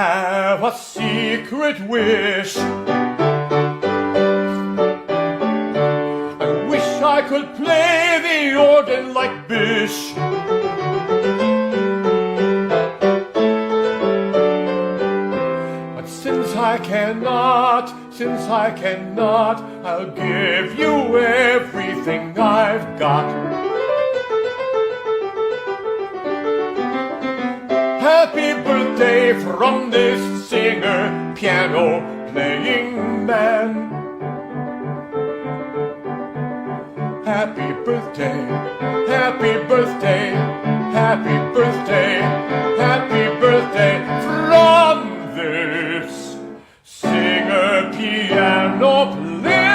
have a secret wish. I wish I could play the organ like Bish. But since I cannot, I'll give you everything I've got. Happy birthday from this singer, piano playing man. Happy birthday, happy birthday, happy birthday, happy birthday from this singer, piano playing man.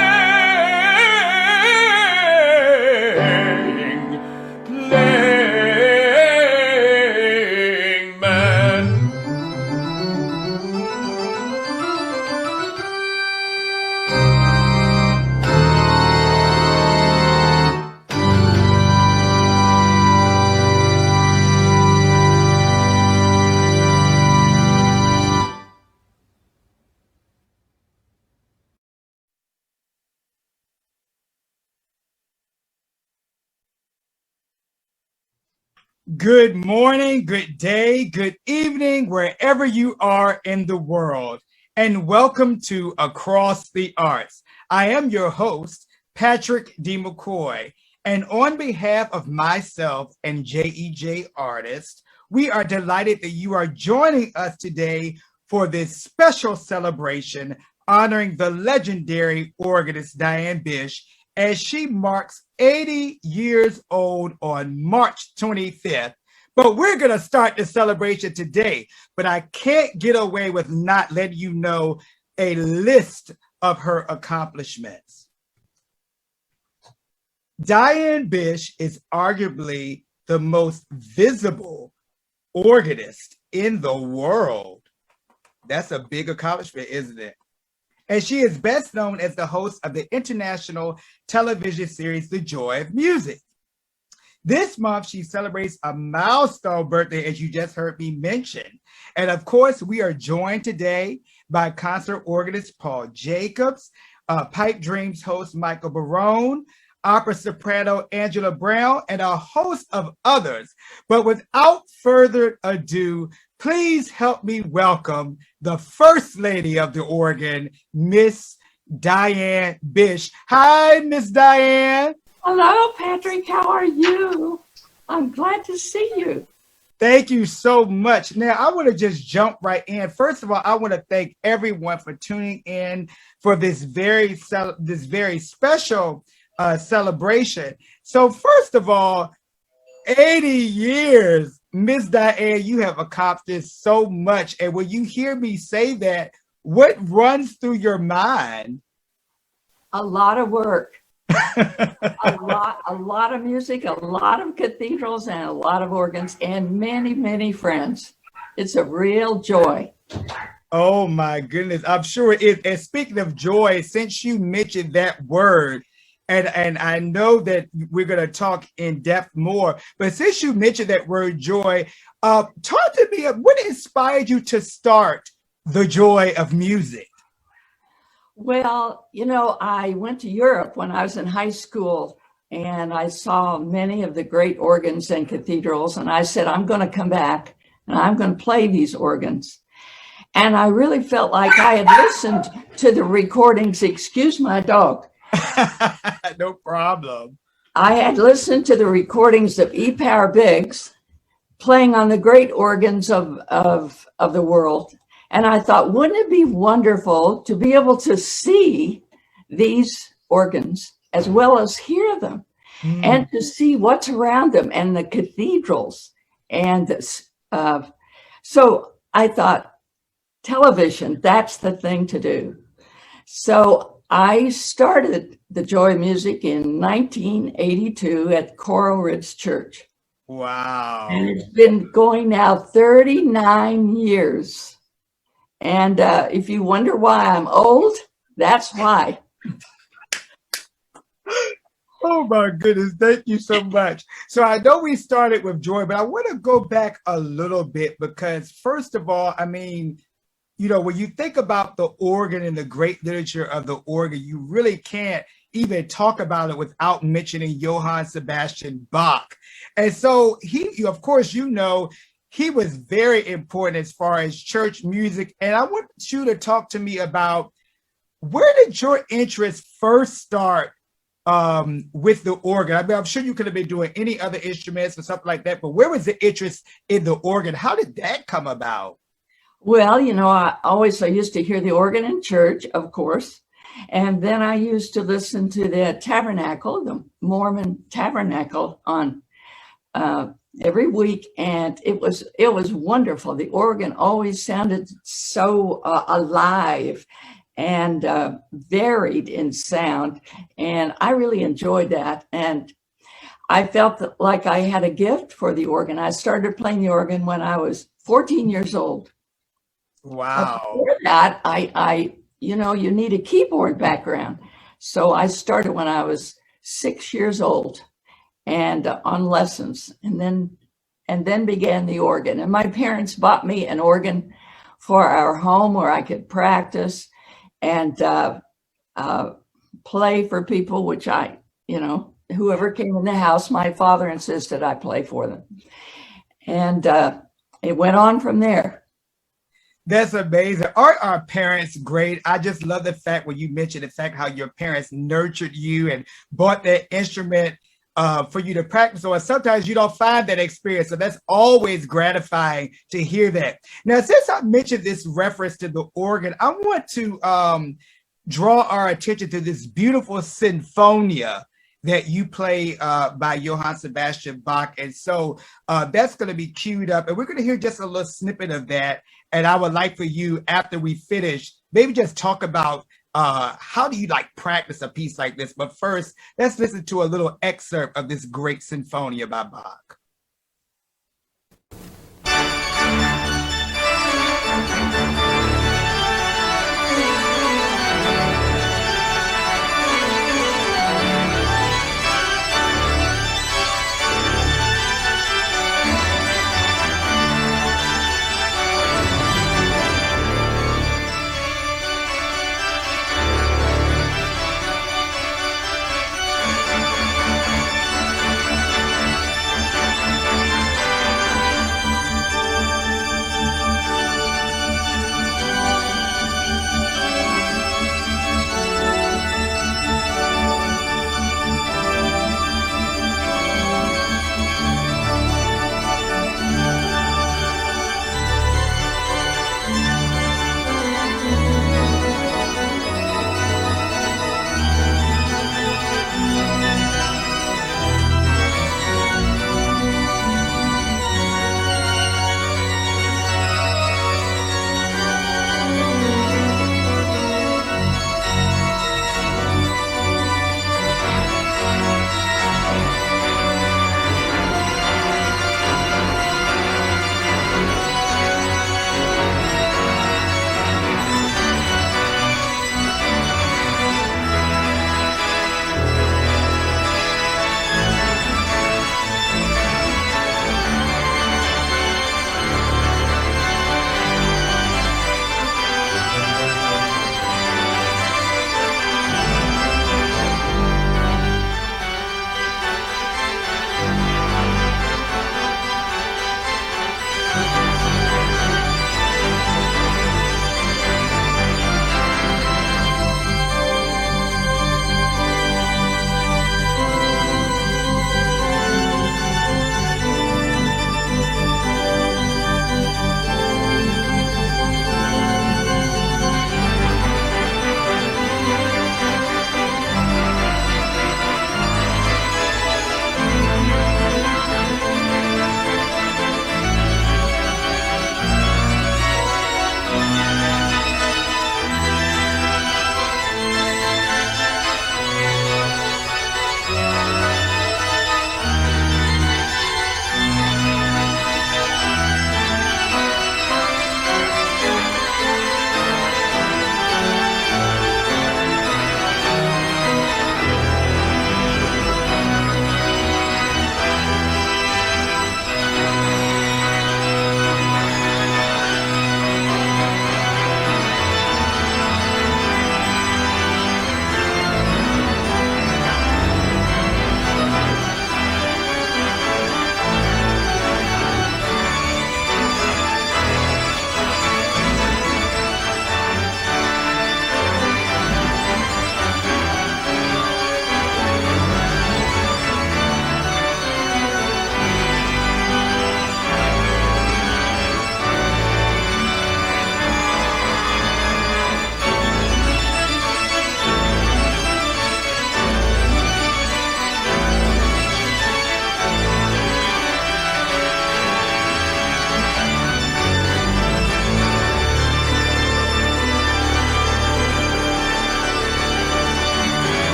Good morning, good day, good evening, wherever you are in the world, and welcome to Across the Arts. I am your host, Patrick D. McCoy, and on behalf of myself and JEJ Artists, we are delighted that you are joining us today for this special celebration honoring the legendary organist Diane Bish as she marks 80 years old on March 25th. But we're going to start the celebration today. But I can't get away with not letting you know a list of her accomplishments. Diane Bish is arguably the most visible organist in the world. That's a big accomplishment, isn't it? And she is best known as the host of the international television series, The Joy of Music. This month, she celebrates a milestone birthday, as you just heard me mention. And of course, we are joined today by concert organist Paul Jacobs, Pipedreams host Michael Barone, opera soprano Angela Brown, and a host of others. But without further ado, please help me welcome the First Lady of the Organ, Miss Diane Bish. Hi, Miss Diane. Hello, Patrick. How are you? I'm glad to see you. Thank you so much. Now, I want to just jump right in. First of all, I want to thank everyone for tuning in for this very special celebration. So first of all, 80 years, Miss Diane, you have accomplished so much. And when you hear me say that, what runs through your mind? A lot of work, a lot of music, a lot of cathedrals, and a lot of organs, and many, many friends. It's a real joy. Oh my goodness, I'm sure it is. And speaking of joy, since you mentioned that word, and I know that we're going to talk in depth more, but since you mentioned that word joy, talk to me, what inspired you to start The Joy of Music? Well, you know, I went to Europe when I was in high school, and I saw many of the great organs and cathedrals, and I said, I'm going to come back and I'm going to play these organs. And I really felt like I had listened to the recordings. Excuse my dog. No problem. I had listened to the recordings of E. Power Biggs playing on the great organs of the world. And I thought, wouldn't it be wonderful to be able to see these organs as well as hear them and to see what's around them and the cathedrals. And so I thought, television, that's the thing to do. So I started The Joy of Music in 1982 at Coral Ridge Church. Wow. And it's been going now 39 years. And if you wonder why I'm old, that's why. Oh my goodness, thank you so much. So I know we started with joy, but I want to go back a little bit because first of all, I mean, you know, when you think about the organ and the great literature of the organ, you really can't even talk about it without mentioning Johann Sebastian Bach. And so of course, you know, he was very important as far as church music. And I want you to talk to me about, where did your interest first start with the organ? I mean, I'm sure you could have been doing any other instruments or something like that, but where was the interest in the organ? How did that come about? Well, you know, I used to hear the organ in church, of course. And then I used to listen to the tabernacle, the Mormon tabernacle, on every week. And it was wonderful. The organ always sounded so alive and varied in sound. And I really enjoyed that. And I felt like I had a gift for the organ. I started playing the organ when I was 14 years old. Wow. Before that, I you know, you need a keyboard background. So I started when I was 6 years old and on lessons, and then began the organ. And my parents bought me an organ for our home where I could practice and play for people, which I, you know, whoever came in the house, my father insisted I play for them. And it went on from there. That's amazing. Aren't our parents great? I just love the fact when you mentioned the fact how your parents nurtured you and bought that instrument for you to practice on. Sometimes you don't find that experience. So that's always gratifying to hear that. Now, since I mentioned this reference to the organ, I want to draw our attention to this beautiful sinfonia that you play by Johann Sebastian Bach. And so that's going to be queued up. And we're going to hear just a little snippet of that. And I would like for you, after we finish, maybe just talk about how do you like practice a piece like this? But first, let's listen to a little excerpt of this great sinfonia by Bach.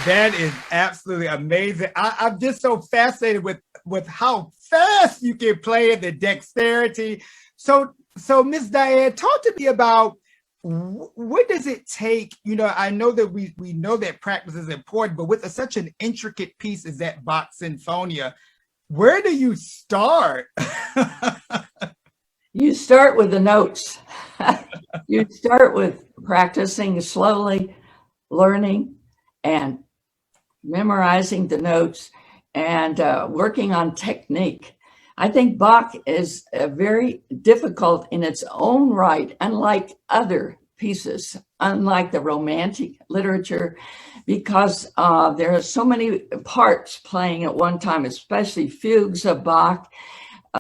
That is absolutely amazing. I'm just so fascinated with how fast you can play it, the dexterity. So Miss Diane, talk to me about what does it take? You know, I know that we know that practice is important, but with such an intricate piece as that Bach Sinfonia, where do you start? You start with the notes. You start with practicing slowly, learning and memorizing the notes and working on technique. I think Bach is very difficult in its own right, unlike other pieces, unlike the Romantic literature, because there are so many parts playing at one time, especially fugues of Bach.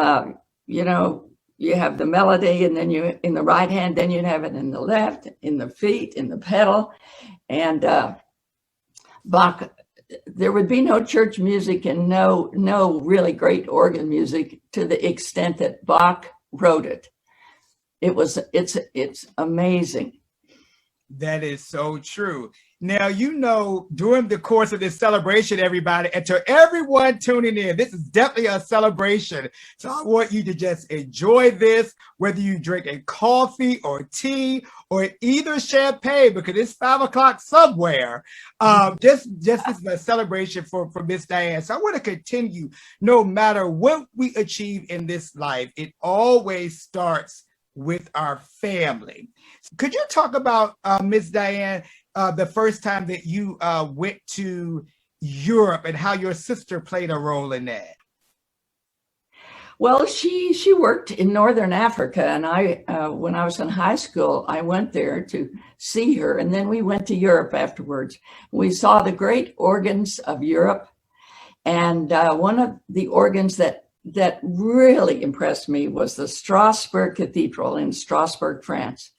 You know, you have the melody, and then you in the right hand, then you have it in the left, in the feet, in the pedal, and Bach. There would be no church music and no really great organ music to the extent that Bach wrote it. It's amazing. That is so true. Now, you know, during the course of this celebration, everybody, and to everyone tuning in, this is definitely a celebration. So I want you to just enjoy this, whether you drink a coffee or tea or either champagne, because it's 5 o'clock somewhere. Just this is a celebration for Miss Diane. So I want to continue. No matter what we achieve in this life, it always starts with our family. Could you talk about, Miss Diane, the first time that you went to Europe and how your sister played a role in that? Well, she worked in Northern Africa, and I when I was in high school, I went there to see her, and then we went to Europe afterwards. We saw the great organs of Europe, and one of the organs that really impressed me was the Strasbourg Cathedral in Strasbourg, France.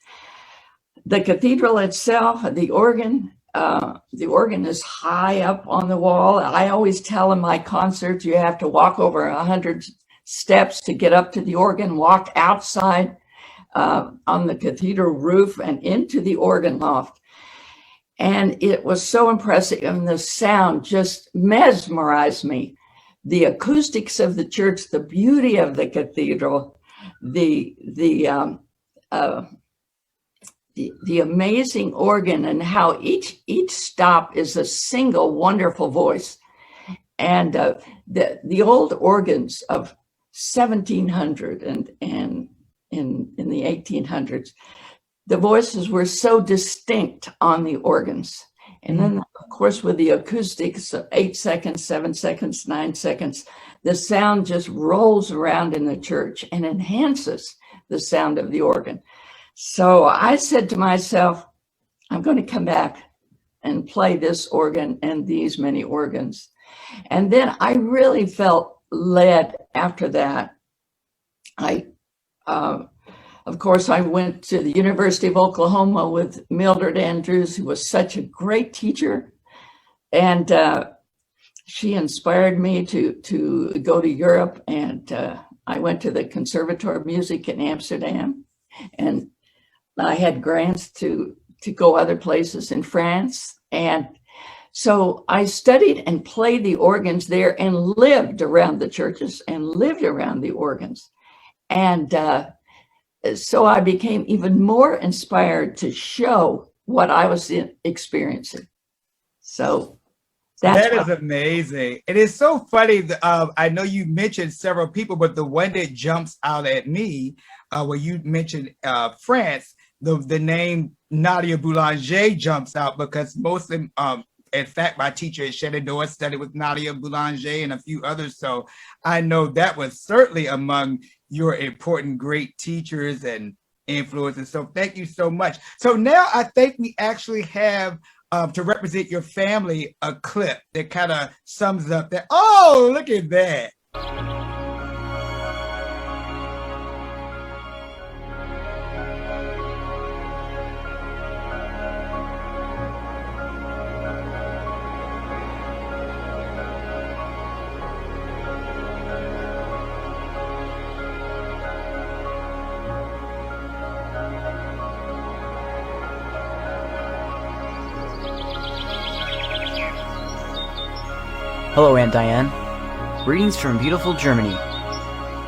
The cathedral itself, the organ is high up on the wall. I always tell in my concerts, you have to walk over 100 steps to get up to the organ, walk outside on the cathedral roof and into the organ loft. And it was so impressive, and the sound just mesmerized me. The acoustics of the church, the beauty of the cathedral, the amazing organ, and how each stop is a single wonderful voice. And the old organs of 1700 and in the 1800s, the voices were so distinct on the organs. And then, of course, with the acoustics of 8 seconds, 7 seconds, 9 seconds, the sound just rolls around in the church and enhances the sound of the organ. So I said to myself, I'm going to come back and play this organ and these many organs. And then I really felt led after that. Of course, I went to the University of Oklahoma with Mildred Andrews, who was such a great teacher. And she inspired me to go to Europe. And I went to the Conservatoire of Music in Amsterdam. And I had grants to go other places in France. And so I studied and played the organs there and lived around the churches and lived around the organs. And so I became even more inspired to show what I was experiencing. So that is amazing. It is so funny. I know you mentioned several people, but the one that jumps out at me, where you mentioned France, the name Nadia Boulanger jumps out, because most of them, in fact, my teacher at Shenandoah studied with Nadia Boulanger and a few others. So I know that was certainly among your important, great teachers and influences. So thank you so much. So now I think we actually have, to represent your family, a clip that kind of sums up that. Oh, look at that. Hello, Aunt Diane. Greetings from beautiful Germany.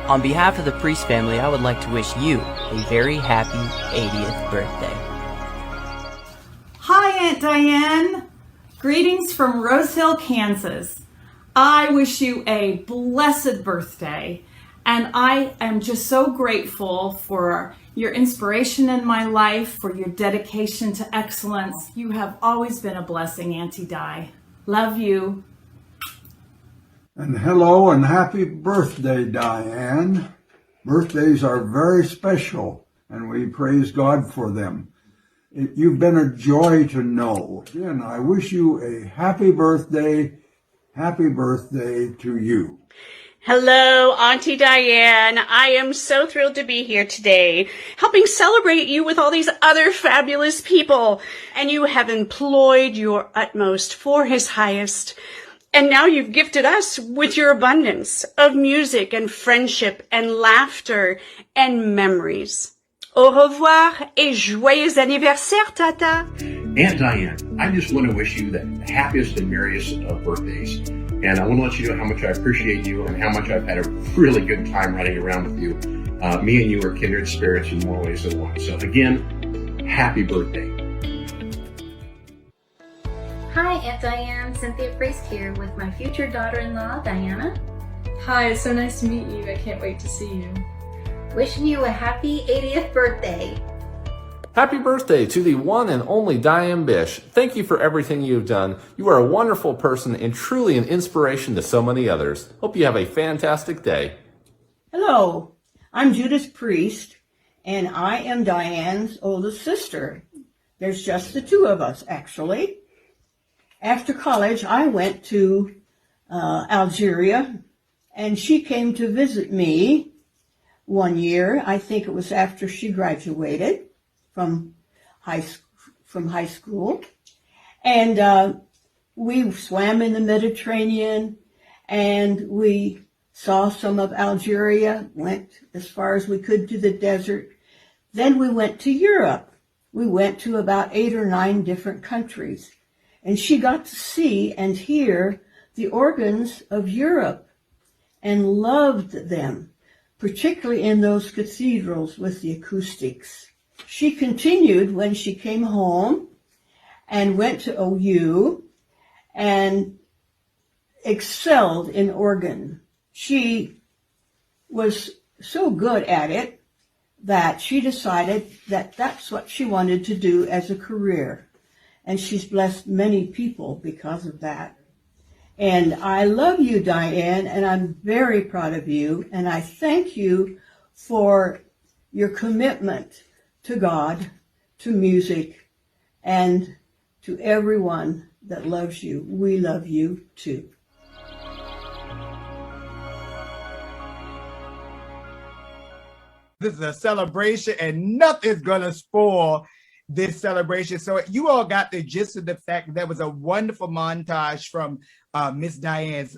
On behalf of the Priest family, I would like to wish you a very happy 80th birthday. Hi, Aunt Diane. Greetings from Rose Hill, Kansas. I wish you a blessed birthday, and I am just so grateful for your inspiration in my life, for your dedication to excellence. You have always been a blessing, Auntie Di. Love you. And hello and happy birthday, Diane. Birthdays are very special, and we praise God for them. You've been a joy to know. Again, I wish you a happy birthday to you. Hello, Auntie Diane. I am so thrilled to be here today, helping celebrate you with all these other fabulous people. And you have employed your utmost for His highest. And now you've gifted us with your abundance of music and friendship and laughter and memories. Au revoir et joyeux anniversaire, Tata. Aunt Diane, I just want to wish you the happiest and merriest of birthdays. And I want to let you know how much I appreciate you and how much I've had a really good time running around with you. Me and you are kindred spirits in more ways than one. So again, happy birthday. Hi, Aunt Diane. Cynthia Priest here with my future daughter-in-law, Diana. Hi, it's so nice to meet you. I can't wait to see you. Wishing you a happy 80th birthday. Happy birthday to the one and only Diane Bish. Thank you for everything you've done. You are a wonderful person and truly an inspiration to so many others. Hope you have a fantastic day. Hello, I'm Judith Priest, and I am Diane's oldest sister. There's just the two of us, actually. After college, I went to Algeria, and she came to visit me one year. I think it was after she graduated from high school. And we swam in the Mediterranean, and we saw some of Algeria, went as far as we could to the desert. Then we went to Europe. We went to about 8 or 9 different countries. And she got to see and hear the organs of Europe and loved them, particularly in those cathedrals with the acoustics. She continued when she came home and went to OU and excelled in organ. She was so good at it that she decided that that's what she wanted to do as a career. And she's blessed many people because of that. And I love you, Diane, and I'm very proud of you. And I thank you for your commitment to God, to music, and to everyone that loves you. We love you too. This is a celebration, and nothing's gonna spoil this celebration. So you all got the gist of the fact that there was a wonderful montage from Miss Diane's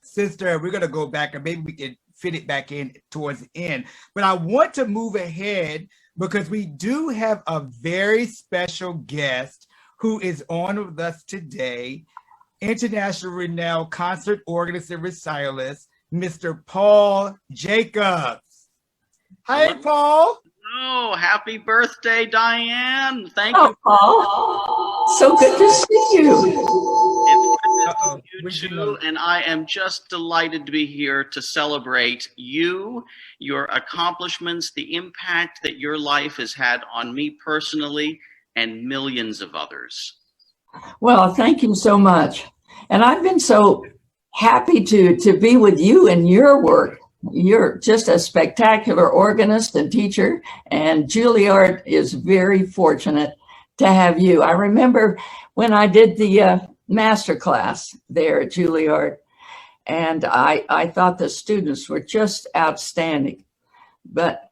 sister. We're gonna go back and maybe we can fit it back in towards the end. But I want to move ahead because we do have a very special guest who is on with us today, international renowned concert organist and recitist, Mr. Paul Jacobs. Hi, Paul. Oh, happy birthday, Diane. Thank you. Oh, so good to see you. It's good to see you too, and I am just delighted to be here to celebrate you, your accomplishments, the impact that your life has had on me personally and millions of others. Well, thank you so much. And I've been so happy to be with you and your work. You're just a spectacular organist and teacher, and Juilliard is very fortunate to have you. I remember when I did the master class there at Juilliard, and I thought the students were just outstanding. But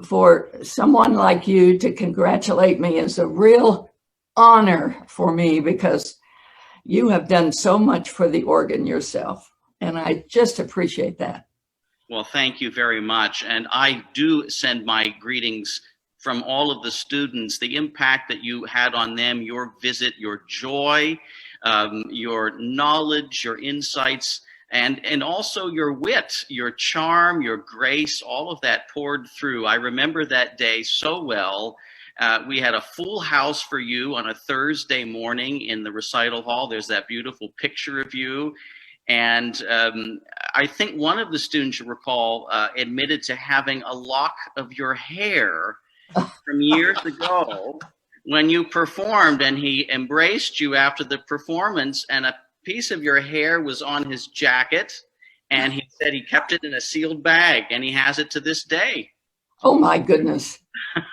for someone like you to congratulate me is a real honor for me, because you have done so much for the organ yourself. And I just appreciate that. Well, thank you very much. And I do send my greetings from all of the students, the impact that you had on them, your visit, your joy, your knowledge, your insights, and also your wit, your charm, your grace, all of that poured through. I remember that day so well. We had a full house for you on a Thursday morning in the recital hall. There's that beautiful picture of you. And I think one of the students, you recall, admitted to having a lock of your hair from years ago when you performed, and he embraced you after the performance, and a piece of your hair was on his jacket, and he said he kept it in a sealed bag, and he has it to this day. Oh my goodness.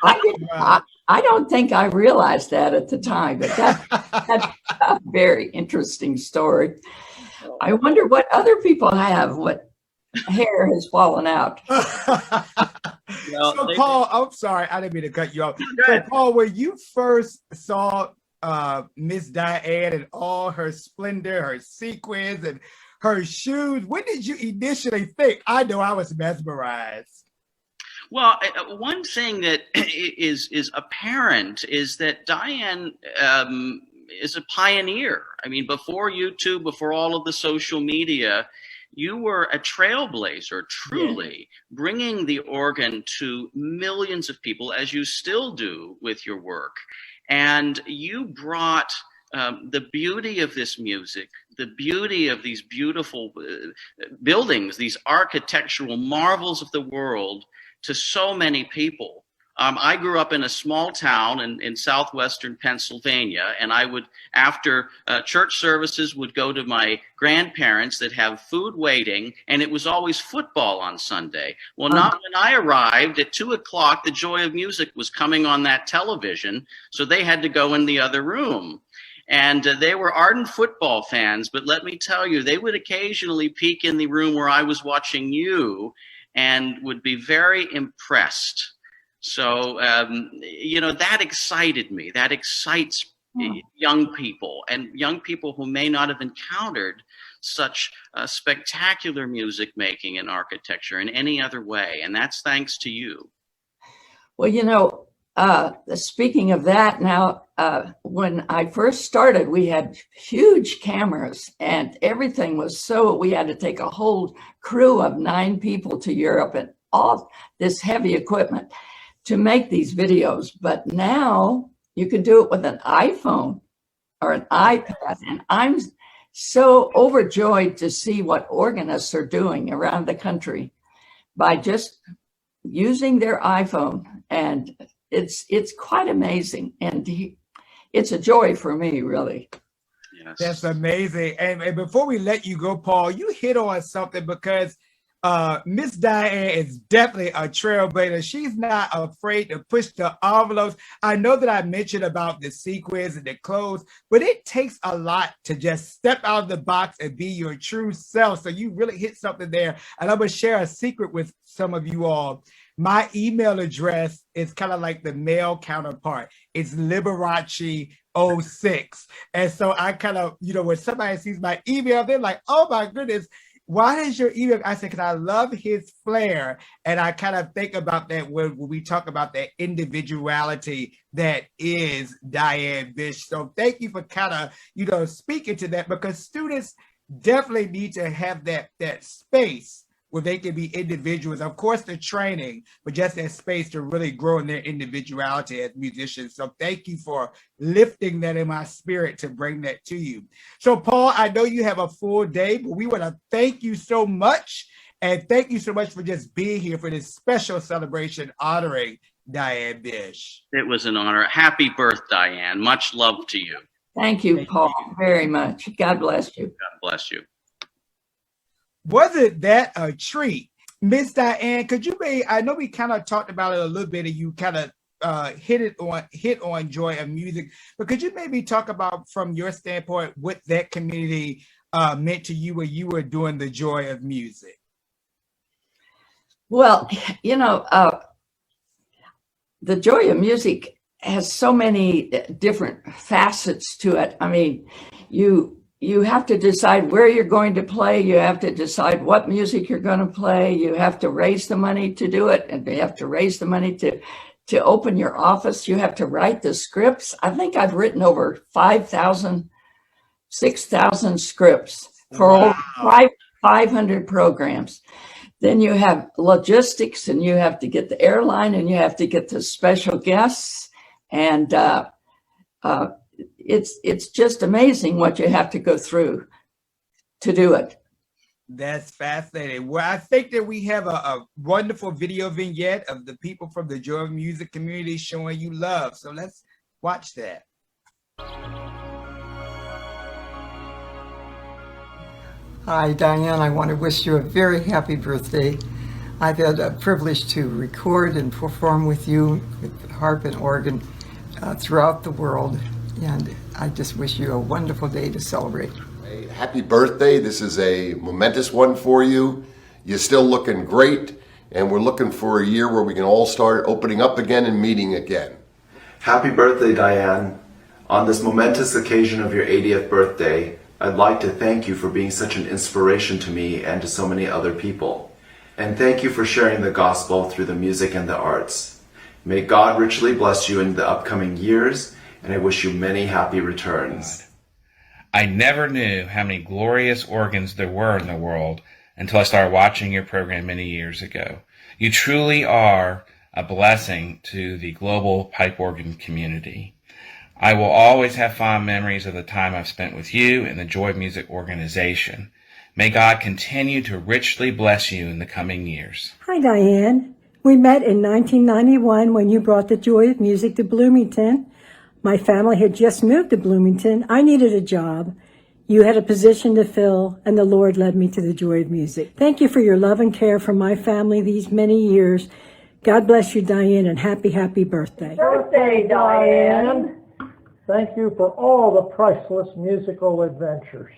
I don't think I realized that at the time, but that's a very interesting story. I wonder what other people have, what hair has fallen out. So Paul, I'm sorry, I didn't mean to cut you off. So Paul, when you first saw Miss Diane and all her splendor, her sequins and her shoes, what did you initially think? I know I was mesmerized. Well, one thing that is apparent is that Diane is a pioneer. I mean, before YouTube, before all of the social media, you were a trailblazer, truly, bringing the organ to millions of people, as you still do with your work. And you brought the beauty of this music, the beauty of these beautiful buildings, these architectural marvels of the world, to so many people. I grew up in a small town in southwestern Pennsylvania, and I would, after church services, would go to my grandparents that have food waiting, and it was always football on Sunday. Well, not when I arrived at 2 o'clock, the joy of music was coming on that television, so they had to go in the other room. And they were ardent football fans, but let me tell you, they would occasionally peek in the room where I was watching you and would be very impressed. So, you know, that excited me. That excites young people, and young people who may not have encountered such spectacular music making and architecture in any other way. And that's thanks to you. Well, you know, speaking of that now, when I first started, we had huge cameras and everything was we had to take a whole crew of 9 people to Europe and all this heavy equipment to make these videos. But now you can do it with an iPhone or an iPad. And I'm so overjoyed to see what organists are doing around the country by just using their iPhone. And it's quite amazing. And it's a joy for me, really. Yes. That's amazing. And before we let you go, Paul, you hit on something, because Miss Diane is definitely a trailblazer. She's not afraid to push the envelopes. I know that I mentioned about the sequins and the clothes, but it takes a lot to just step out of the box and be your true self. So you really hit something there. And I'm going to share a secret with some of you all. My email address is kind of like the male counterpart. It's Liberace06. And so I kind of, you know, when somebody sees my email, they're like, oh my goodness, why is your email? I said, because I love his flair. And I kind of think about that when we talk about that individuality that is Diane Bish. So thank you for kind of, you know, speaking to that, because students definitely need to have that space where they can be individuals. Of course, the training, but just that space to really grow in their individuality as musicians. So thank you for lifting that in my spirit to bring that to you. So Paul, I know you have a full day, but we want to thank you so much. And thank you so much for just being here for this special celebration honoring Diane Bish. It was an honor. Happy birthday, Diane. Much love to you. Thank you, Paul, very much. God bless you. God bless you. Wasn't that a treat? Miss Diane, could you I know we kind of talked about it a little bit and you kind of hit on joy of music, but could you maybe talk about, from your standpoint, what that community meant to you when you were doing the joy of music? Well, you know, the joy of music has so many different facets to it. I mean, you have to decide where you're going to play. You have to decide what music you're going to play. You have to raise the money to do it, and you have to raise the money to open your office. You have to write the scripts. I think I've written over 5,000, 6,000 scripts for over 500 programs. Then you have logistics, and you have to get the airline, and you have to get the special guests. And it's just amazing what you have to go through to do it. That's fascinating. Well, I think that we have a wonderful video vignette of the people from the Joy of Music community showing you love. So let's watch that. Hi, Diane. I want to wish you a very happy birthday. I've had a privilege to record and perform with you with harp and organ throughout the world, and I just wish you a wonderful day to celebrate. Hey, happy birthday. This is a momentous one for you. You're still looking great, and we're looking for a year where we can all start opening up again and meeting again. Happy birthday, Diane. On this momentous occasion of your 80th birthday, I'd like to thank you for being such an inspiration to me and to so many other people. And thank you for sharing the gospel through the music and the arts. May God richly bless you in the upcoming years, and I wish you many happy returns. I never knew how many glorious organs there were in the world until I started watching your program many years ago. You truly are a blessing to the global pipe organ community. I will always have fond memories of the time I've spent with you and the Joy of Music organization. May God continue to richly bless you in the coming years. Hi, Diane. We met in 1991 when you brought the Joy of Music to Bloomington. My family had just moved to Bloomington. I needed a job. You had a position to fill, and the Lord led me to the Joy of Music. Thank you for your love and care for my family these many years. God bless you, Diane, and happy, happy birthday. Birthday, Diane. Thank you for all the priceless musical adventures.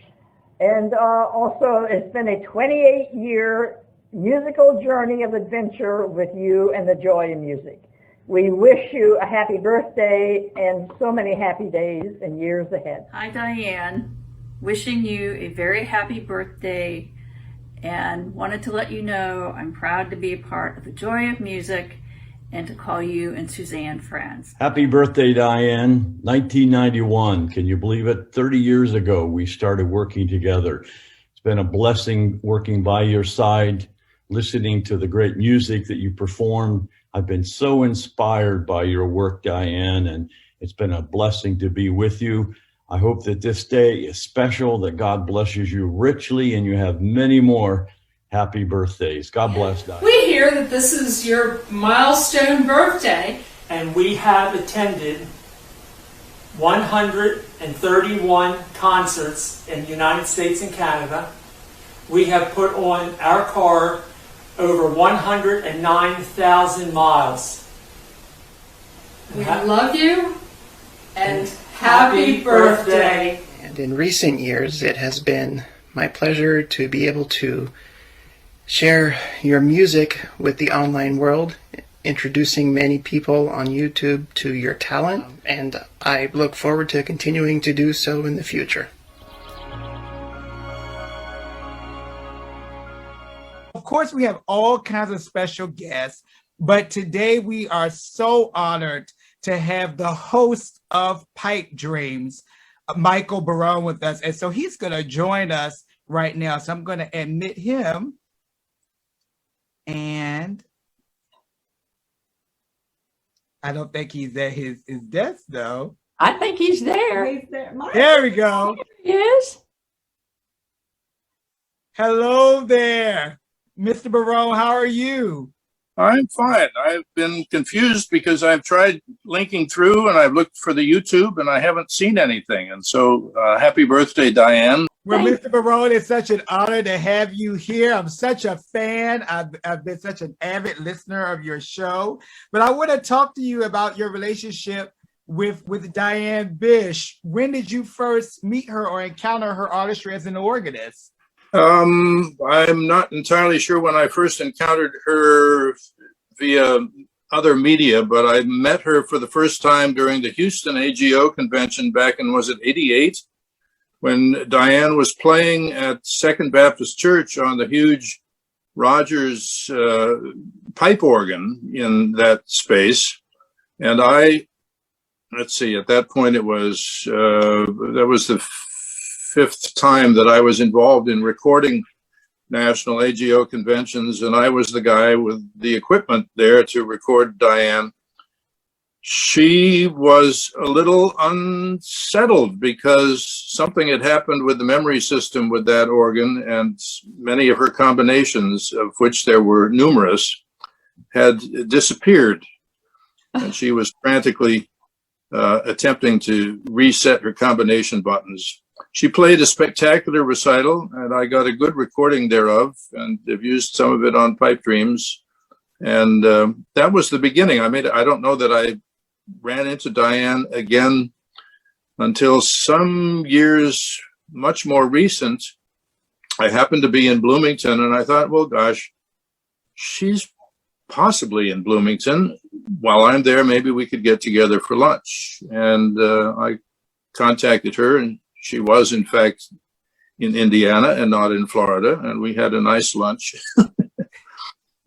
And also, it's been a 28-year musical journey of adventure with you and the Joy of Music. We wish you a happy birthday and so many happy days and years ahead. Hi, Diane. Wishing you a very happy birthday, and wanted to let you know I'm proud to be a part of the Joy of Music and to call you and Suzanne friends. Happy birthday, Diane. 1991. Can you believe it? 30 years ago, we started working together. It's been a blessing working by your side, listening to the great music that you performed. I've been so inspired by your work, Diane, and it's been a blessing to be with you. I hope that this day is special, that God blesses you richly, and you have many more happy birthdays. God bless, Diane. We hear that this is your milestone birthday. And we have attended 131 concerts in the United States and Canada. We have put on our car over 109,000 miles. We love you and happy birthday. And in recent years, it has been my pleasure to be able to share your music with the online world, introducing many people on YouTube to your talent, and I look forward to continuing to do so in the future. Of course, we have all kinds of special guests, but today we are so honored to have the host of Pipedreams, Michael Barone, with us. And so he's going to join us right now. So I'm going to admit him. And I don't think he's at his desk, though. I think he's there. He's there. There we go. There he is. Hello there, Mr. Barone. How are you? I'm fine. I've been confused because I've tried linking through and I've looked for the YouTube and I haven't seen anything. And so happy birthday, Diane. Well, Mr. Barone, it's such an honor to have you here. I'm such a fan. I've been such an avid listener of your show. But I want to talk to you about your relationship with Diane Bish. When did you first meet her or encounter her artistry as an organist? I'm not entirely sure when I first encountered her via other media, but I met her for the first time during the Houston AGO convention back in, was it 88? When Diane was playing at Second Baptist Church on the huge Rogers pipe organ in that space. And let's see, at that point it was, that was the fifth time that I was involved in recording national AGO conventions, and I was the guy with the equipment there to record Diane. She was a little unsettled because something had happened with the memory system with that organ, and many of her combinations, of which there were numerous, had disappeared. And she was frantically attempting to reset her combination buttons. She played a spectacular recital, and I got a good recording thereof, and have used some of it on Pipedreams. And that was the beginning. I don't know that I ran into Diane again until some years much more recent. I happened to be in Bloomington, and I thought, well, gosh, she's possibly in Bloomington. While I'm there, maybe we could get together for lunch. And I contacted her, and she was, in fact, in Indiana and not in Florida, and we had a nice lunch.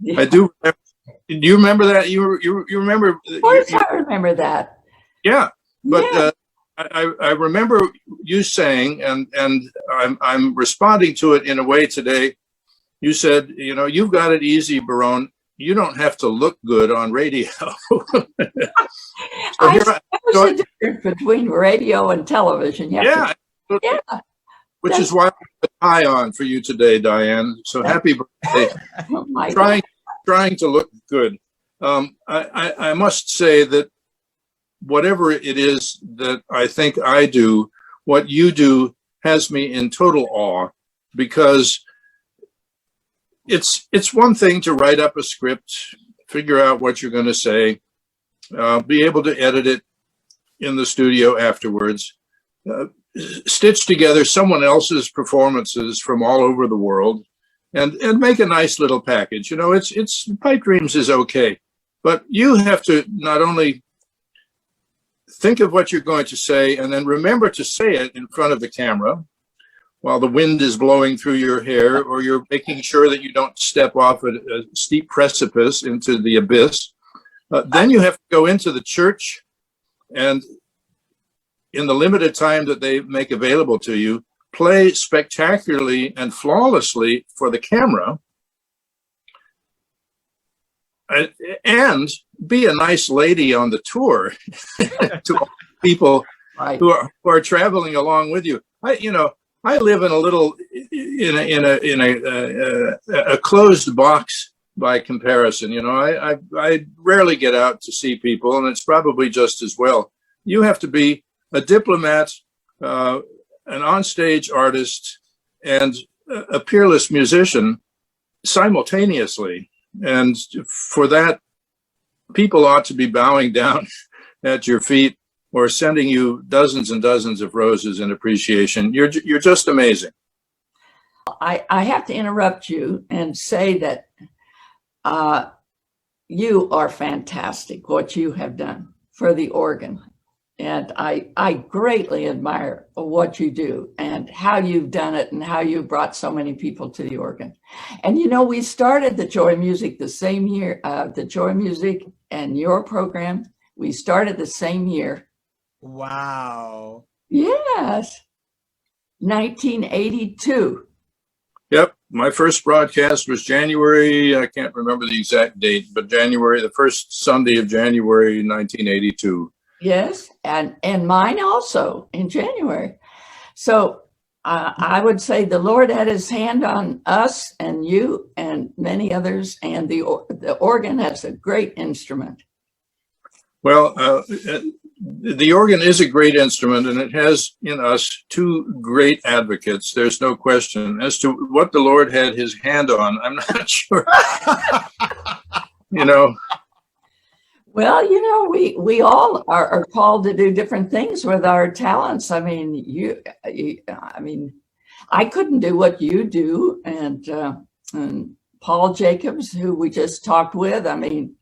Yeah. I do. Do you remember that? You remember? Of course, I remember that. Yeah, but Yeah. I remember you saying, and I'm responding to it in a way today. You said, you know, you've got it easy, Barone. You don't have to look good on radio. I suppose the difference between radio and television. You have to- yeah. Which is why I put a tie on for you today, Diane. So happy birthday. Oh my God. Trying to look good. I must say that whatever it is that I think I do, what you do has me in total awe, because it's one thing to write up a script, figure out what you're going to say, be able to edit it in the studio afterwards, stitch together someone else's performances from all over the world, and make a nice little package. You know, it's Pipedreams is okay, but you have to not only think of what you're going to say and then remember to say it in front of the camera while the wind is blowing through your hair, or you're making sure that you don't step off a steep precipice into the abyss. Then you have to go into the church, and in the limited time that they make available to you, play spectacularly and flawlessly for the camera, and be a nice lady on the tour to all people who are traveling along with you. I live in a little, in a closed box by comparison. You know, I rarely get out to see people, and it's probably just as well. You have to be a diplomat, an onstage artist, and a peerless musician simultaneously. And for that, people ought to be bowing down at your feet or sending you dozens and dozens of roses in appreciation. You're just amazing. I have to interrupt you and say that you are fantastic, what you have done for the organ. And I greatly admire what you do and how you've done it and how you brought so many people to the organ. And, you know, we started the Joy Music the same year, the Joy Music and your program. We started the same year. Wow. Yes. 1982. Yep. My first broadcast was January, I can't remember the exact date, but the first Sunday of January, 1982. Yes, and mine also in January. So I would say the Lord had his hand on us and you and many others, and the organ has a great instrument. Well, the organ is a great instrument, and it has in us two great advocates. There's no question. As to what the Lord had his hand on, I'm not sure. You know. Well, you know, we all are called to do different things with our talents. I mean, I couldn't do what you do, and Paul Jacobs, who we just talked with, I mean,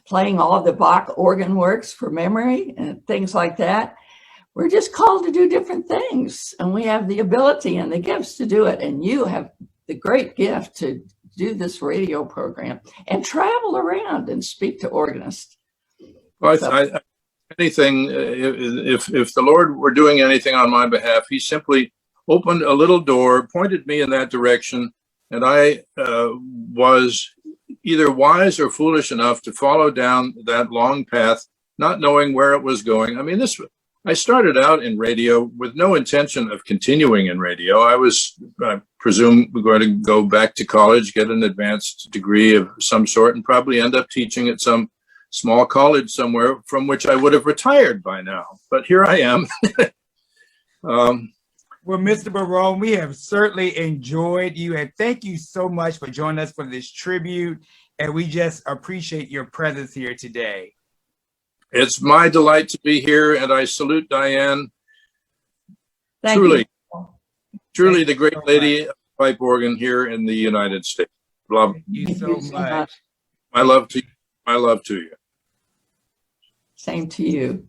playing all of the Bach organ works for memory and things like that. We're just called to do different things, and we have the ability and the gifts to do it. And you have the great gift to do this radio program and travel around and speak to organists. Well, anything, if the Lord were doing anything on my behalf, he simply opened a little door, pointed me in that direction, and I was either wise or foolish enough to follow down that long path, not knowing where it was going. I mean, I started out in radio with no intention of continuing in radio. I was, I presume, going to go back to college, get an advanced degree of some sort, and probably end up teaching at some small college somewhere from which I would have retired by now. But here I am. Well, Mr. Barone, we have certainly enjoyed you, and thank you so much for joining us for this tribute, and we just appreciate your presence here today. It's my delight to be here, and I salute Diane. Thank Truly the great lady of pipe organ here in the United States. Love you so much. My love to you. My love to you. Same to you.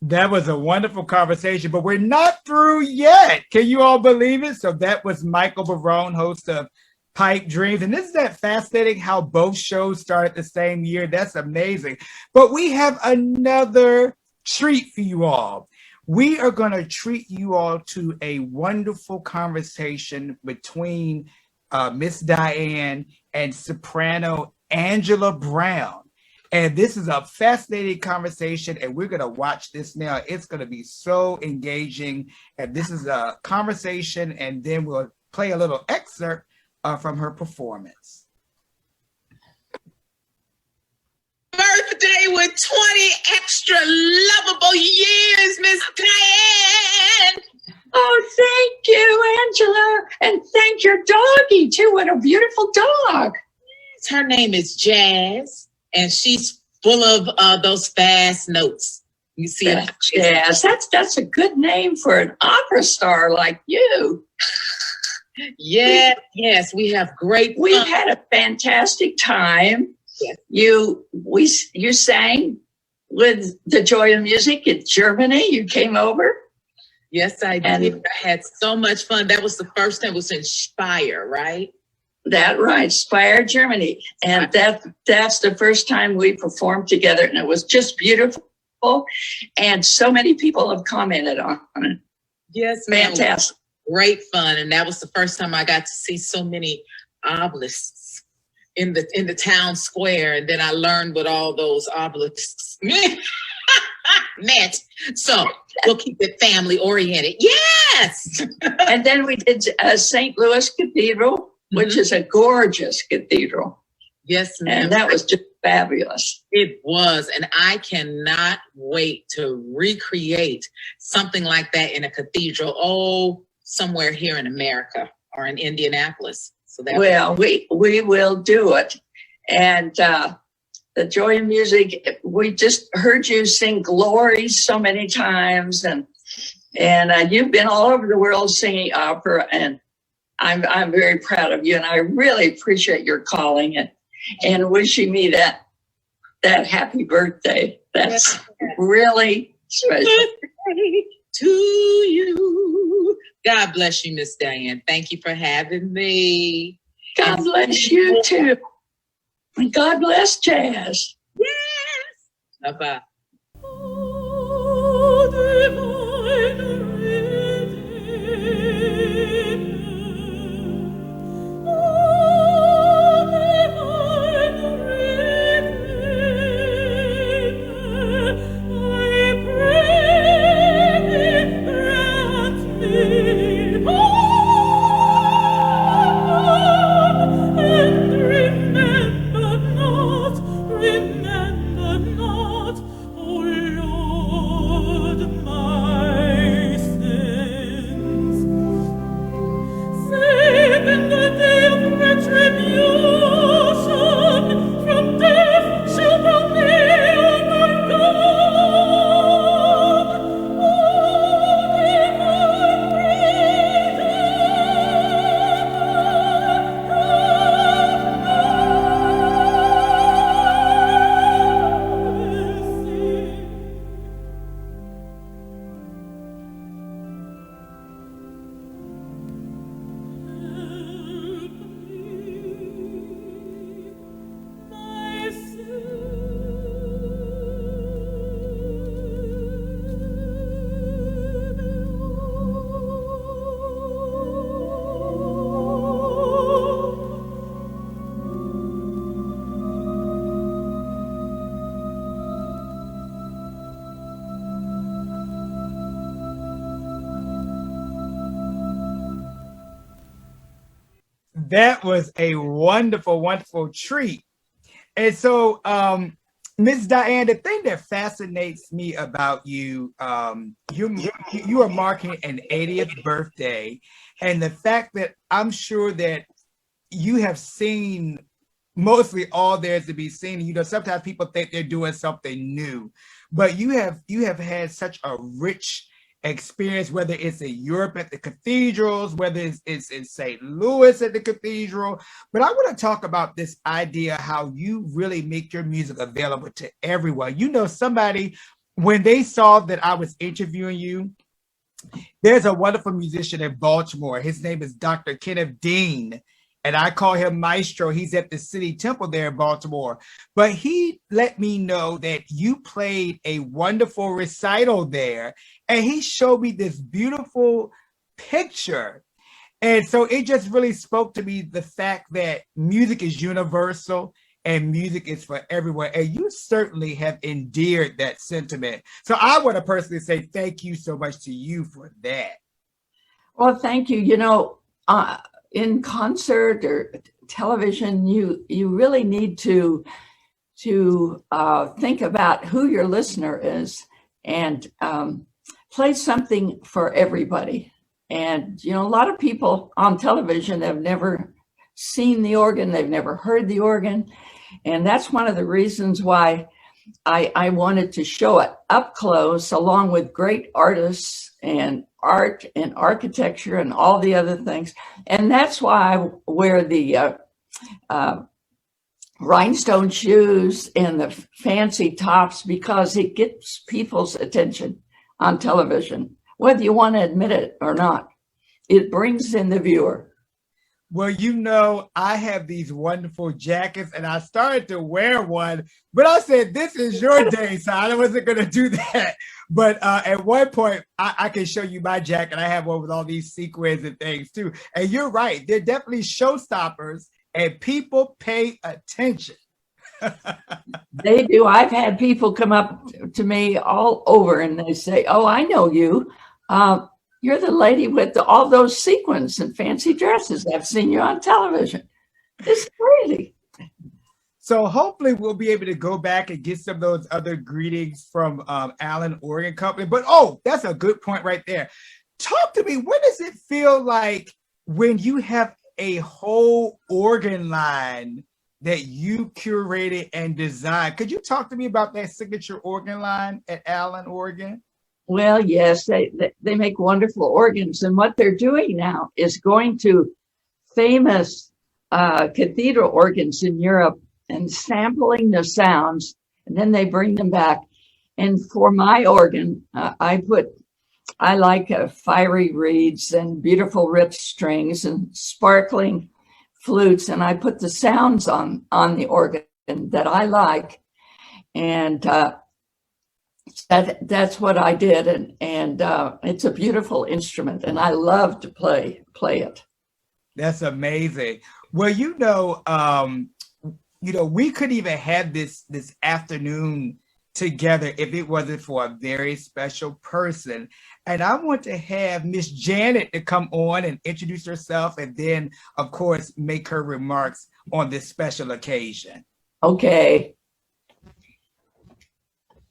That was a wonderful conversation, but we're not through yet. Can you all believe it? So that was Michael Barone, host of Pipedreams. And isn't that fascinating how both shows started the same year? That's amazing. But we have another treat for you all. We are going to treat you all to a wonderful conversation between Miss Diane and soprano Angela Brown. And this is a fascinating conversation, and we're going to watch this now. It's going to be so engaging. And this is a conversation, and then we'll play a little excerpt from her performance. Birthday with 20 extra lovable years, Miss Diane. Oh, thank you, Angela. And thank your doggie, too. What a beautiful dog. Her name is Jazz, and she's full of those fast notes. You see it? Jazz. That's a good name for an opera star like you. Yeah, yes, we have great fun. We've had a fantastic time. Yes. You sang with the Joy of Music in Germany. You came over. Yes, I did. I had so much fun. That was the first time. It was in Speyer, right? That right, Speyer, Germany. And that's the first time we performed together, and it was just beautiful. And so many people have commented on it. Yes, ma'am. Fantastic. Great fun. And that was the first time I got to see so many obelisks in the town square. And then I learned what all those obelisks meant. So we'll keep it family oriented. Yes. And then we did St. Louis Cathedral, which is a gorgeous cathedral. Yes, ma'am. And that was just fabulous. It was. And I cannot wait to recreate something like that in a cathedral. Somewhere here in America or in Indianapolis. So that we will do it. And the Joy of Music, we just heard you sing Glory so many times, and you've been all over the world singing opera, and I'm very proud of you, and I really appreciate your calling and wishing me that happy birthday. That's really special. To you. God bless you, Miss Diane. Thank you for having me. God bless you too. And God bless Jazz. Yes. Bye-bye. Remember not, oh Lord, my That was a wonderful, wonderful treat. And so, Miss Diane, the thing that fascinates me about you, you are marking an 80th birthday, and the fact that I'm sure that you have seen mostly all there is to be seen. You know, sometimes people think they're doing something new, but you have had such a rich experience, whether it's in Europe at the cathedrals, whether it's in St. Louis at the cathedral. But I want to talk about this idea how you really make your music available to everyone. You know, somebody, when they saw that I was interviewing you, there's a wonderful musician in Baltimore. His name is Dr. Kenneth Dean, and I call him Maestro. He's at the City Temple there in Baltimore. But he let me know that you played a wonderful recital there, and he showed me this beautiful picture. And so it just really spoke to me, the fact that music is universal and music is for everyone. And you certainly have endeared that sentiment. So I want to personally say thank you so much to you for that. Well, thank you. You know, in concert or television, you really need to think about who your listener is and play something for everybody. And, you know, a lot of people on television have never seen the organ, they've never heard the organ. And that's one of the reasons why I wanted to show it up close, along with great artists and art and architecture and all the other things. And that's why I wear the rhinestone shoes and the fancy tops, because it gets people's attention on television, whether you want to admit it or not. It brings in the viewer. Well, you know, I have these wonderful jackets, and I started to wear one, but I said, this is your day, so I wasn't going to do that. But at one point, I can show you my jacket. I have one with all these sequins and things, too. And you're right. They're definitely showstoppers, and people pay attention. They do. I've had people come up to me all over, and they say, oh, I know you. You're the lady with all those sequins and fancy dresses. I've seen you on television. It's crazy. So hopefully we'll be able to go back and get some of those other greetings from Allen Organ Company. But, oh, that's a good point right there. Talk to me. What does it feel like when you have a whole organ line that you curated and designed? Could you talk to me about that signature organ line at Allen Organ? Well, yes, they make wonderful organs. And what they're doing now is going to famous cathedral organs in Europe and sampling the sounds, and then they bring them back. And for my organ, I like fiery reeds and beautiful rich strings and sparkling flutes, and I put the sounds on the organ that I like. And that's what I did, and it's a beautiful instrument, and I love to play it. That's amazing. Well, you know, we could even have this afternoon together if it wasn't for a very special person. And I want to have Miss Janet to come on and introduce herself, and then, of course, make her remarks on this special occasion. Okay.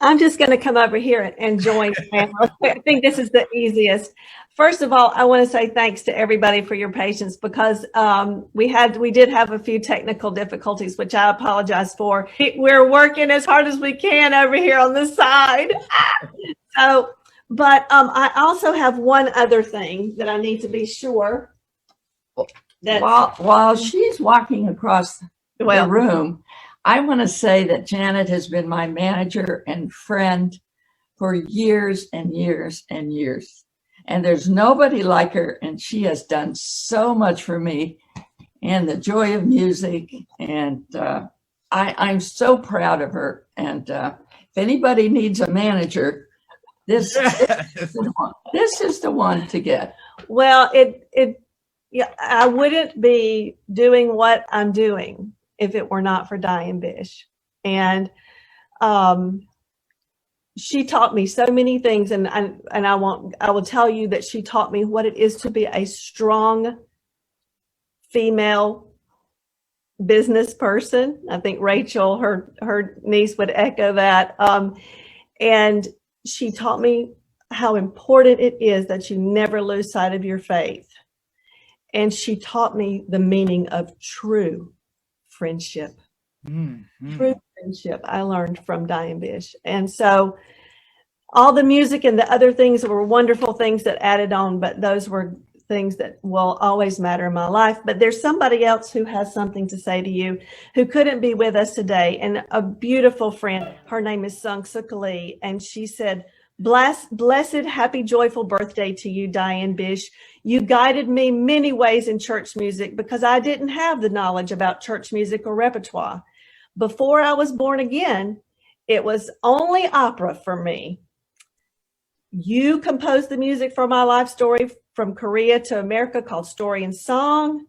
I'm just going to come over here and join. I think this is the easiest. First of all, I want to say thanks to everybody for your patience, because we did have a few technical difficulties, which I apologize for. We're working as hard as we can over here on the side. But I also have one other thing that I need to be sure that while she's walking across the room, I want to say that Janet has been my manager and friend for years and years and years. And there's nobody like her. And she has done so much for me and the joy of music. And I'm so proud of her. And if anybody needs a manager, this is the one to get. Well, I wouldn't be doing what I'm doing if it were not for Diane Bish. And she taught me so many things, and I will tell you that she taught me what it is to be a strong female business person. I think Rachel, her niece, would echo that. And she taught me how important it is that you never lose sight of your faith. And she taught me the meaning of true friendship. True friendship I learned from Diane Bish. And so all the music and the other things were wonderful things that added on, but those were things that will always matter in my life. But there's somebody else who has something to say to you who couldn't be with us today, and a beautiful friend. Her name is Sung Suk Lee, and she said, blessed, happy, joyful birthday to you, Diane Bish. You guided me many ways in church music because I didn't have the knowledge about church music or repertoire. Before I was born again, it was only opera for me. You composed the music for my life story from Korea to America called Story and Song.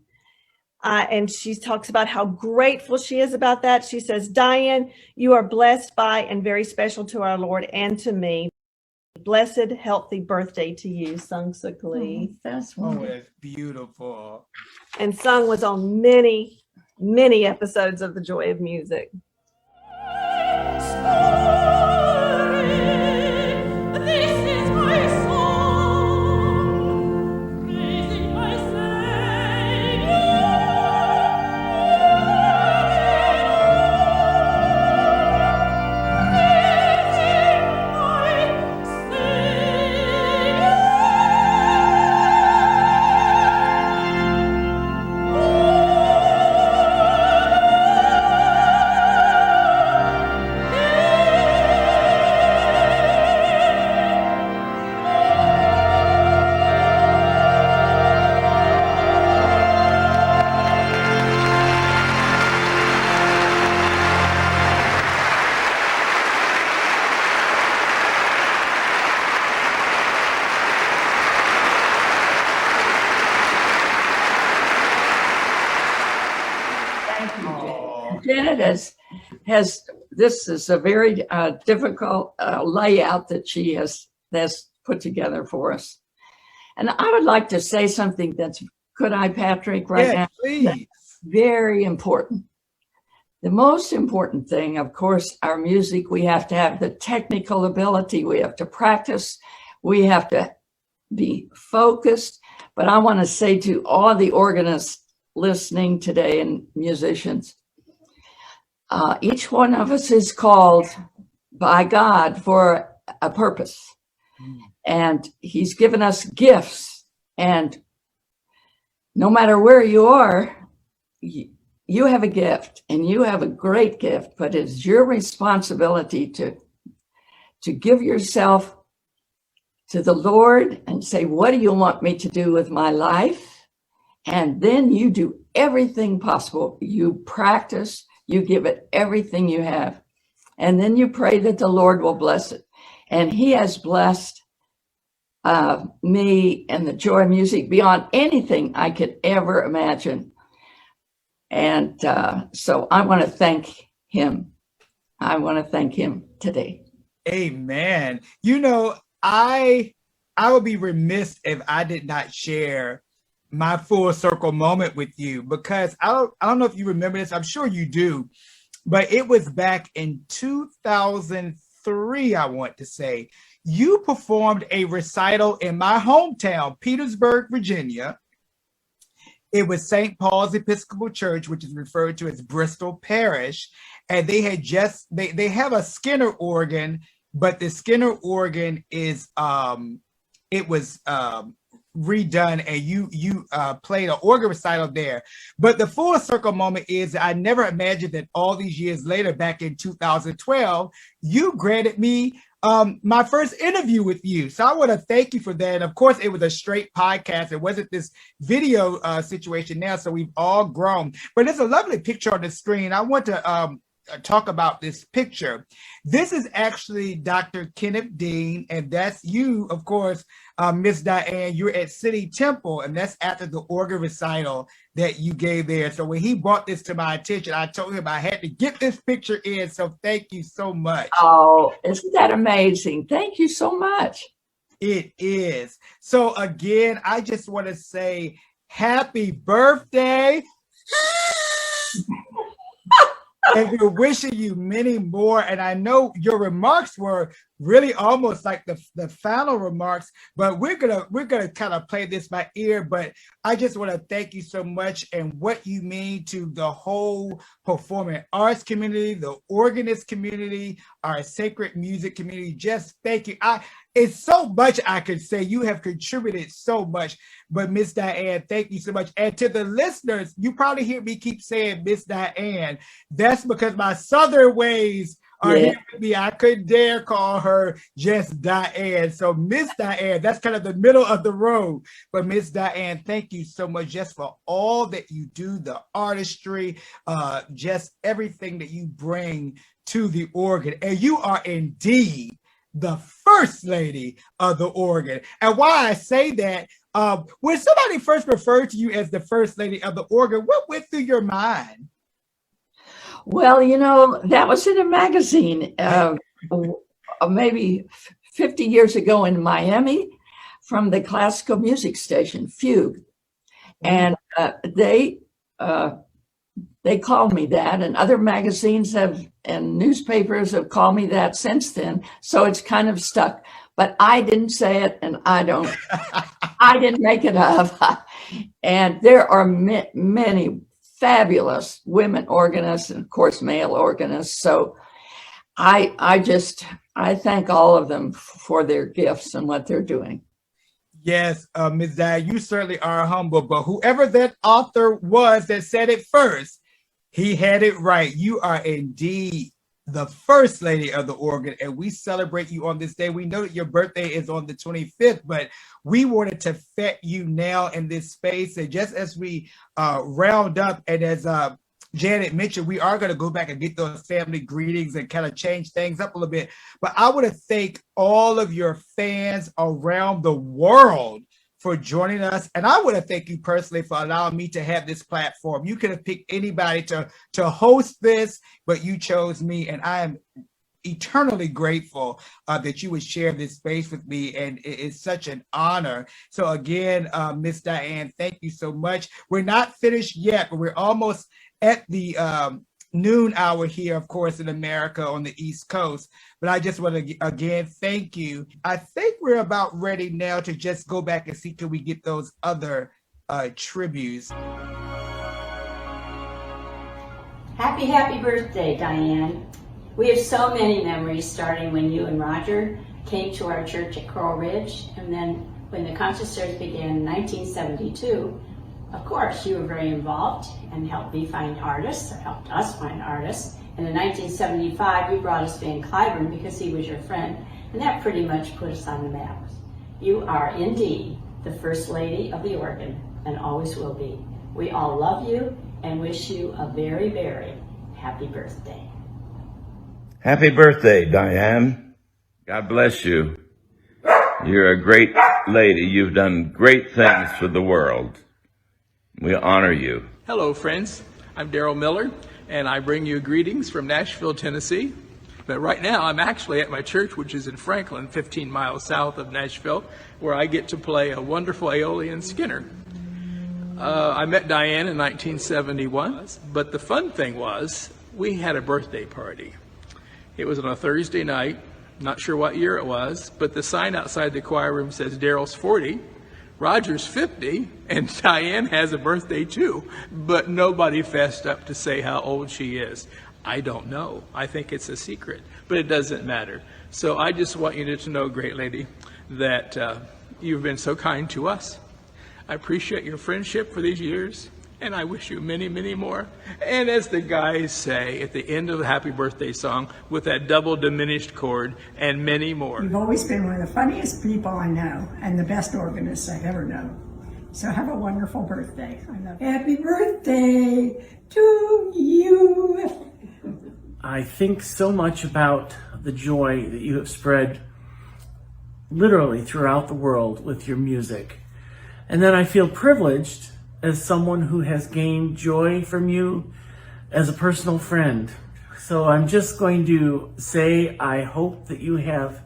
And she talks about how grateful she is about that. She says, Diane, you are blessed by and very special to our Lord and to me. Blessed, healthy birthday to you, Sung Suk Lee. That's that's beautiful. And Sung was on many, many episodes of The Joy of Music. Janet this is a very difficult layout that she has put together for us. And I would like to say something could I, Patrick, right now? Please. Very important. The most important thing, of course, our music, we have to have the technical ability, we have to practice, we have to be focused. But I want to say to all the organists listening today and musicians, each one of us is called by God for a purpose. And he's given us gifts. And no matter where you are, you have a gift, and you have a great gift, but it's your responsibility to give yourself to the Lord and say, what do you want me to do with my life? And then you do everything possible. You practice, you give it everything you have. And then you pray that the Lord will bless it. And he has blessed me and the Joy of Music beyond anything I could ever imagine. And so I want to thank him. I want to thank him today. Amen. You know, I would be remiss if I did not share my full circle moment with you, because I don't know if you remember this. I'm sure you do, but it was back in 2003, I want to say. You performed a recital in my hometown, Petersburg, Virginia. It was St. Paul's Episcopal Church, which is referred to as Bristol Parish. And they had they have a Skinner organ, but the Skinner organ is, it was redone, and you played an organ recital there. But the full circle moment is I never imagined that all these years later, back in 2012, you granted me my first interview with you. So I want to thank you for that. And of course, it was a straight podcast. It wasn't this video situation now. So we've all grown. But there's a lovely picture on the screen. I want to talk about this picture. This is actually Dr. Kenneth Dean, and that's you, of course, Miss Diane. You're at City Temple, and that's after the organ recital that you gave there. So when he brought this to my attention, I told him I had to get this picture in. So thank you so much. Oh, isn't that amazing? Thank you so much. It is. So again, I just want to say happy birthday. And we're wishing you many more. And I know your remarks were really almost like the final remarks, but we're gonna kind of play this by ear. But I just want to thank you so much and what you mean to the whole performing arts community, the organist community, our sacred music community. Just thank you. It's so much I could say. You have contributed so much. But Miss Diane, thank you so much. And to the listeners, you probably hear me keep saying Miss Diane. That's because my Southern ways are here with me. I couldn't dare call her just Diane. So Miss Diane, that's kind of the middle of the road. But Miss Diane, thank you so much just for all that you do, the artistry, just everything that you bring to the organ. And you are indeed the first lady of the organ. And why I say that, when somebody first referred to you as the first lady of the organ, what went through your mind? Well, you know, that was in a magazine maybe 50 years ago in Miami from the classical music station, Fugue. And they called me that, and other magazines and newspapers have called me that since then. So it's kind of stuck, but I didn't say it, and I didn't make it up. And there are many fabulous women organists and of course male organists. So I thank all of them for their gifts and what they're doing. Yes, Ms. Diane, you certainly are humble, but whoever that author was that said it first, he had it right. You are indeed the first lady of the organ, and we celebrate you on this day. We know that your birthday is on the 25th, but we wanted to fet you now in this space. And just as we round up, and as Janet mentioned, we are going to go back and get those family greetings and kind of change things up a little bit. But I want to thank all of your fans around the world for joining us. And I want to thank you personally for allowing me to have this platform. You could have picked anybody to host this, but you chose me. And I am eternally grateful that you would share this space with me. And it's such an honor. So again, Miss Diane, thank you so much. We're not finished yet, but we're almost at the noon hour here, of course, in America on the East Coast. But I just want to, again, thank you. I think we're about ready now to just go back and see, can we get those other tributes. Happy birthday, Diane. We have so many memories, starting when you and Roger came to our church at Coral Ridge, and then when the concert series began in 1972. Of course, you were very involved and helped me find artists, or helped us find artists. And in 1975, you brought us Van Cliburn because he was your friend, and that pretty much put us on the map. You are indeed the first lady of the organ, and always will be. We all love you and wish you a very, very happy birthday. Happy birthday, Diane. God bless you. You're a great lady. You've done great things for the world. We honor you. Hello, friends. I'm Daryl Miller, and I bring you greetings from Nashville, Tennessee. But right now, I'm actually at my church, which is in Franklin, 15 miles south of Nashville, where I get to play a wonderful Aeolian Skinner. I met Diane in 1971, but the fun thing was we had a birthday party. It was on a Thursday night, not sure what year it was, but the sign outside the choir room says Daryl's 40, Roger's 50, and Diane has a birthday too, but nobody fessed up to say how old she is. I don't know. I think it's a secret, but it doesn't matter. So I just want you to know, great lady, that you've been so kind to us. I appreciate your friendship for these years, and I wish you many, many more. And as the guys say at the end of the happy birthday song, with that double diminished chord, and many more. You've always been one of the funniest people I know, and the best organist I've ever known. So have a wonderful birthday. I love you. Happy birthday to you. I think so much about the joy that you have spread literally throughout the world with your music. And then I feel privileged as someone who has gained joy from you as a personal friend. So I'm just going to say I hope that you have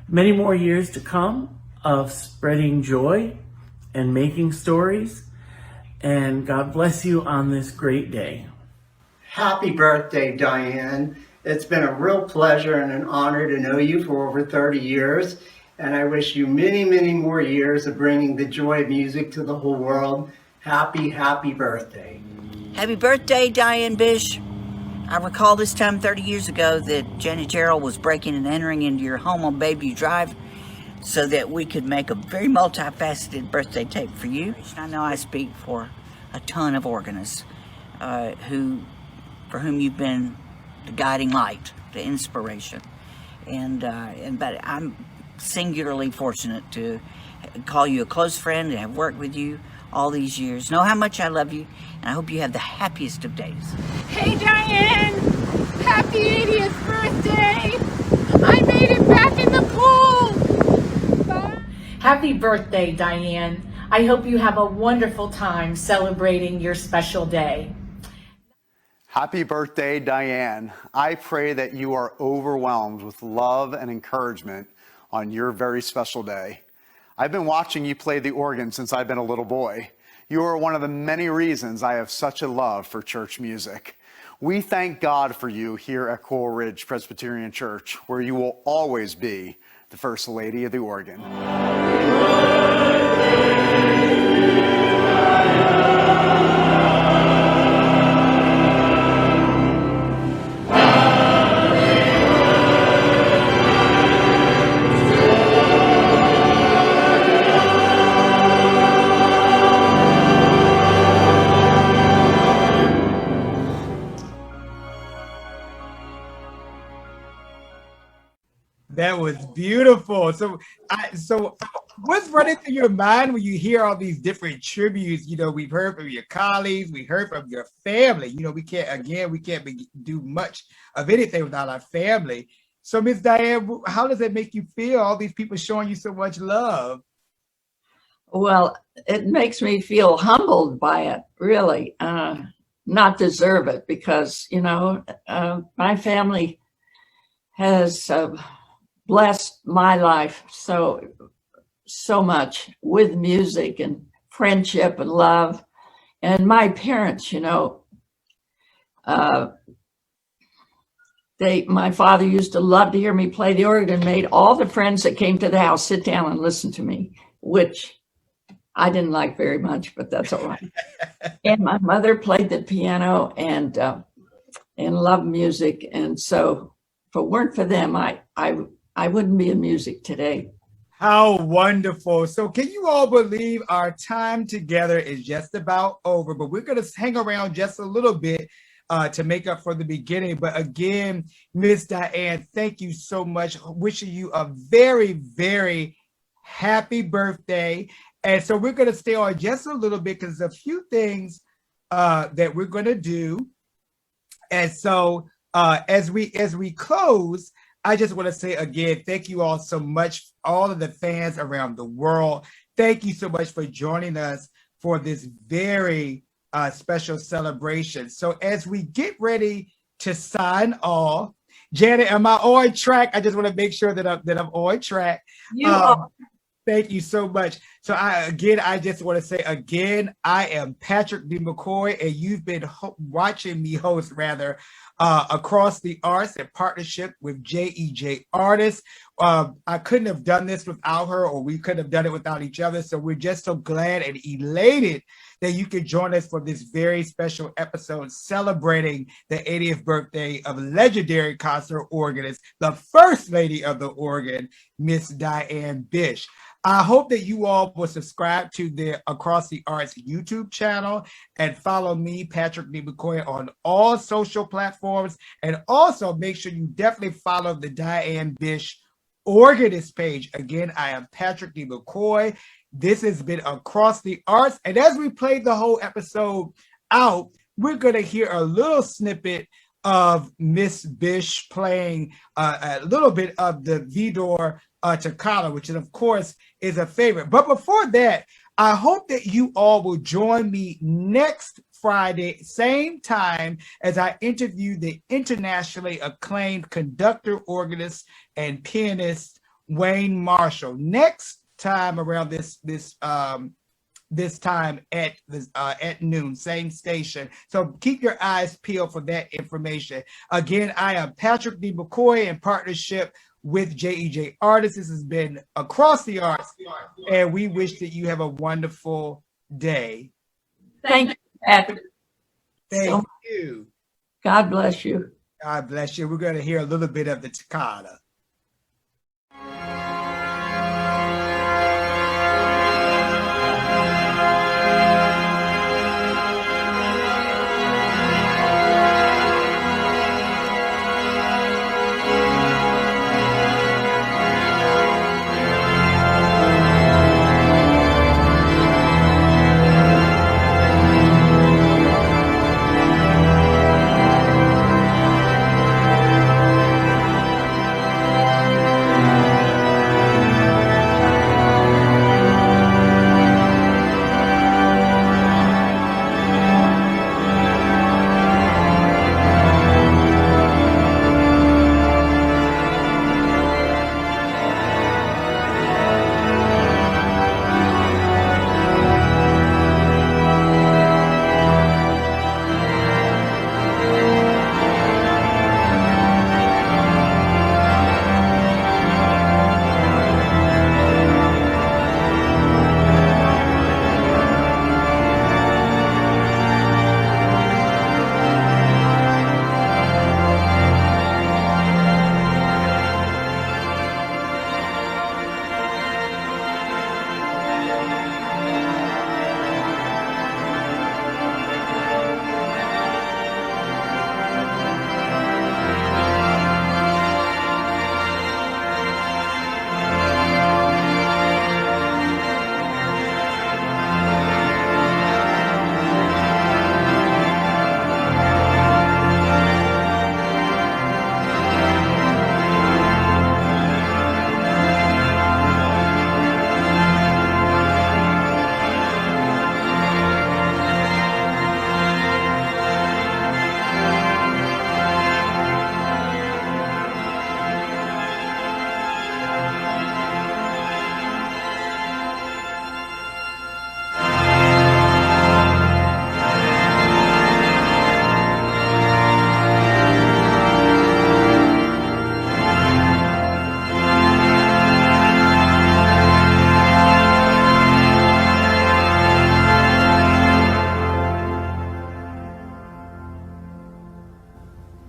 many more years to come of spreading joy and making stories. and God bless you on this great day. Happy birthday, Diane. It's been a real pleasure and an honor to know you for over 30 years. And I wish you many, many more years of bringing the joy of music to the whole world. Happy, happy birthday. Happy birthday, Diane Bish. I recall this time 30 years ago that Jenny Gerald was breaking and entering into your home on Bayview Drive so that we could make a very multifaceted birthday tape for you. I know I speak for a ton of organists for whom you've been the guiding light, the inspiration. But I'm singularly fortunate to call you a close friend and have worked with you all these years. Know how much I love you, and I hope you have the happiest of days. Hey Diane, happy 80th birthday! I made it back in the pool! Bye. Happy birthday, Diane. I hope you have a wonderful time celebrating your special day. Happy birthday, Diane. I pray that you are overwhelmed with love and encouragement on your very special day. I've been watching you play the organ since I've been a little boy. You are one of the many reasons I have such a love for church music. We thank God for you here at Coral Ridge Presbyterian Church, where you will always be the First Lady of the organ. That was beautiful. So what's running through your mind when you hear all these different tributes? You know, we've heard from your colleagues, we heard from your family. You know, we can't do much of anything without our family. So Miss Diane, how does it make you feel, all these people showing you so much love? Well, it makes me feel humbled by it, really. Not deserve it, because, you know, my family has blessed my life so much with music and friendship and love. And my parents, you know, my father used to love to hear me play the organ and made all the friends that came to the house sit down and listen to me, which I didn't like very much, but that's all right. And my mother played the piano and loved music. And so if it weren't for them, I wouldn't be in music today. How wonderful. So can you all believe our time together is just about over, but we're going to hang around just a little bit to make up for the beginning. But again, Miss Diane, thank you so much. Wishing you a very, very happy birthday. And so we're going to stay on just a little bit because there's a few things that we're going to do. And so as we close, I just want to say again, thank you all so much, all of the fans around the world. Thank you so much for joining us for this very special celebration. So as we get ready to sign off, Janet, am I on track? I just want to make sure that I'm on track. You are. Thank you so much. So I just want to say again, I am Patrick D. McCoy, and you've been watching me host Across the Arts in partnership with JEJ Artists. I couldn't have done this without her, or we couldn't have done it without each other. So we're just so glad and elated that you could join us for this very special episode celebrating the 80th birthday of legendary concert organist, the First Lady of the Organ, Miss Diane Bish. I hope that you all will subscribe to the Across the Arts YouTube channel and follow me, Patrick D. McCoy, on all social platforms. And also make sure you definitely follow the Diane Bish Organist page. Again, I am Patrick D. McCoy. This has been Across the Arts. And as we played the whole episode out, we're going to hear a little snippet of Miss Bish playing a little bit of the Vidor Toccata, which of course is a favorite. But before that, I hope that you all will join me next Friday, same time, as I interview the internationally acclaimed conductor, organist, and pianist Wayne Marshall. Next time around this this time at noon, same station. So keep your eyes peeled for that information. Again, I am Patrick D. McCoy in partnership with JEJ Artists. This has been Across the Arts, and we wish that you have a wonderful day. Thank you, Patrick. Thank you. God bless you. God bless you. We're going to hear a little bit of the toccata.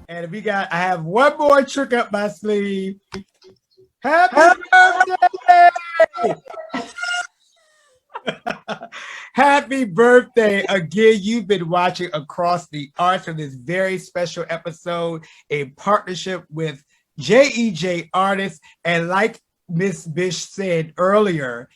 And I have one more trick up my sleeve. Happy birthday! Happy birthday. Again, you've been watching Across the Arts for this very special episode in partnership with JEJ Artists. And like Miss Bish said earlier,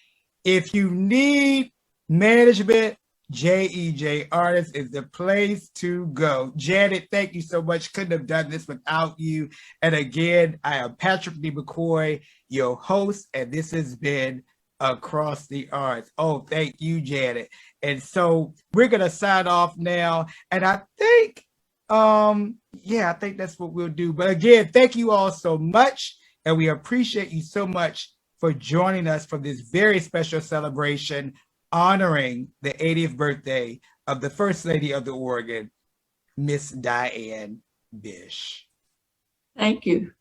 if you need management, JEJ Artists is the place to go. Janet, thank you so much. Couldn't have done this without you. And again, I am Patrick D. McCoy, your host, and this has been Across the Arts. Oh, thank you, Janet. And so we're going to sign off now. And I think, I think that's what we'll do. But again, thank you all so much. And we appreciate you so much for joining us for this very special celebration honoring the 80th birthday of the First Lady of the Organ, Miss Diane Bish. Thank you.